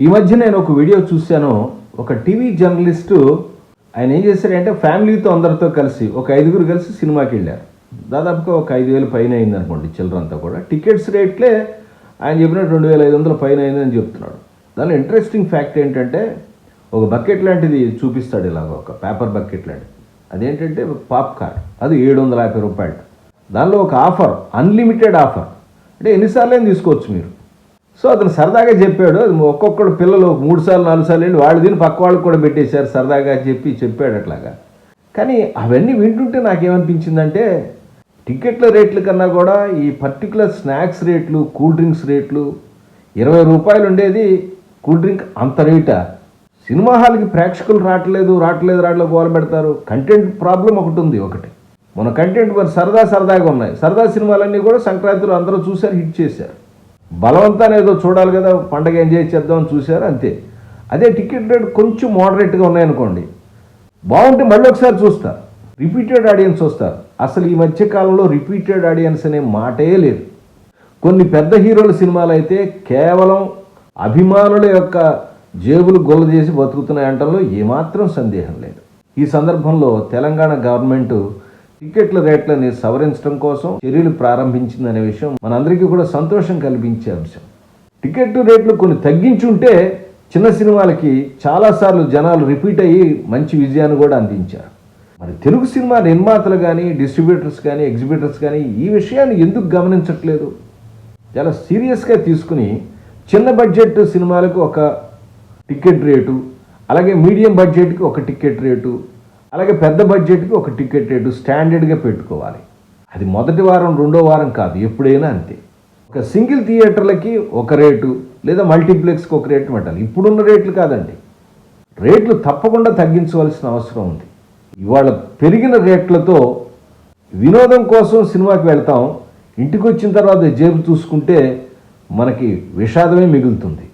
ఈ మధ్య నేను ఒక వీడియో చూశాను. ఒక టీవీ జర్నలిస్టు ఆయన ఏం చేశారంటే ఫ్యామిలీతో అందరితో కలిసి ఒక 5గురు కలిసి సినిమాకి వెళ్ళారు. దాదాపుగా ఒక 5,000 పైన అయింది అనుకోండి చిల్లరంతా కూడా. టికెట్స్ రేట్లే ఆయన చెప్పినట్టు 2,500 పైన అయిందని చెప్తున్నాడు. దానిలో ఇంట్రెస్టింగ్ ఫ్యాక్ట్ ఏంటంటే ఒక బకెట్ లాంటిది చూపిస్తాడు, ఇలాగ ఒక పేపర్ బకెట్ లాంటిది. అదేంటంటే పాప్కార్న్, అది 750 రూపాయలు. దానిలో ఒక ఆఫర్, అన్లిమిటెడ్ ఆఫర్, అంటే ఎన్నిసార్లు అయినా తీసుకోవచ్చు మీరు. సో అతను సరదాగా చెప్పాడు, అది ఒక్కొక్కడు పిల్లలు 3 సార్లు 4 సార్లు వెళ్ళి వాళ్ళు దీన్ని పక్క వాళ్ళకి కూడా పెట్టేశారు సరదాగా చెప్పాడు అట్లాగా. కానీ అవన్నీ వింటుంటే నాకేమనిపించిందంటే టికెట్ల రేట్ల కన్నా కూడా ఈ పర్టికులర్ స్నాక్స్ రేట్లు, కూల్ డ్రింక్స్ రేట్లు 20 రూపాయలు ఉండేది కూల్ డ్రింక్ అంత రేటా? సినిమా హాల్కి ప్రేక్షకులు రావట్లేదు గోల పెడతారు. కంటెంట్ ప్రాబ్లం ఒకటి. మన కంటెంట్ మరి సరదాగా ఉన్నాయి. సరదా సినిమాలన్నీ కూడా సంక్రాంతిలో అందరూ చూశారు, హిట్ చేశారు. బలవంతాన్ని ఏదో చూడాలి కదా, పండగ ఎంజాయ్ చేద్దామని చూశారు, అంతే. అదే టికెట్ రేట్ కొంచెం మోడరేట్గా ఉన్నాయనుకోండి, బాగుంటే మళ్ళీ ఒకసారి చూస్తారు, రిపీటెడ్ ఆడియన్స్ వస్తారు. అసలు ఈ మధ్యకాలంలో రిపీటెడ్ ఆడియన్స్ అనే మాటే లేదు. కొన్ని పెద్ద హీరోల సినిమాలు అయితే కేవలం అభిమానుల యొక్క జేబులు గొల్ల చేసి బతుకుతున్నాయి అనటంలో ఏమాత్రం సందేహం లేదు. ఈ సందర్భంలో తెలంగాణ గవర్నమెంట్ టికెట్ల రేట్లని సవరించడం కోసం చర్యలు ప్రారంభించిందనే విషయం మనందరికీ కూడా సంతోషం కల్పించే అంశం. టికెట్ రేట్లు కొన్ని తగ్గించుంటే చిన్న సినిమాలకి చాలాసార్లు జనాలు రిపీట్ అయ్యి మంచి విజయాన్ని కూడా అందించారు. మరి తెలుగు సినిమా నిర్మాతలు కానీ, డిస్ట్రిబ్యూటర్స్ కానీ, ఎగ్జిబిటర్స్ కానీ ఈ విషయాన్ని ఎందుకు గమనించట్లేదు? చాలా సీరియస్గా తీసుకుని చిన్న బడ్జెట్ సినిమాలకు ఒక టికెట్ రేటు, అలాగే మీడియం బడ్జెట్కి ఒక టికెట్ రేటు, అలాగే పెద్ద బడ్జెట్కి ఒక టికెట్ రేటు స్టాండర్డ్గా పెట్టుకోవాలి. అది మొదటి వారం రెండో వారం కాదు, ఎప్పుడైనా అంతే. ఒక సింగిల్ థియేటర్లకి ఒక రేటు లేదా మల్టీప్లెక్స్కి ఒక రేటు పెట్టాలి. ఇప్పుడున్న రేట్లు కాదండి, రేట్లు తప్పకుండా తగ్గించవలసిన అవసరం ఉంది. ఇవాళ పెరిగిన రేట్లతో వినోదం కోసం సినిమాకి వెళ్తాం, ఇంటికి వచ్చిన తర్వాత జేబు చూసుకుంటే మనకి విషాదమే మిగులుతుంది.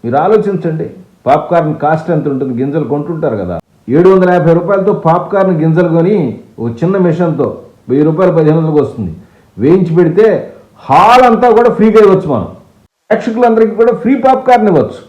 మీరు ఆలోచించండి, పాప్కార్న్ కాస్ట్ ఎంత ఉంటుంది? గింజలు కొంటుంటారు కదా, 750 రూపాయలతో పాప్కార్న్ గింజలు కొని ఒక చిన్న మిషన్తో 1000 రూపాయలు 1500కి వస్తుంది. వేయించి పెడితే హాల్ అంతా కూడా ఫ్రీగా ఇవ్వచ్చు. మనం ప్రేక్షకులందరికీ కూడా ఫ్రీ పాప్కార్న్ ఇవ్వచ్చు.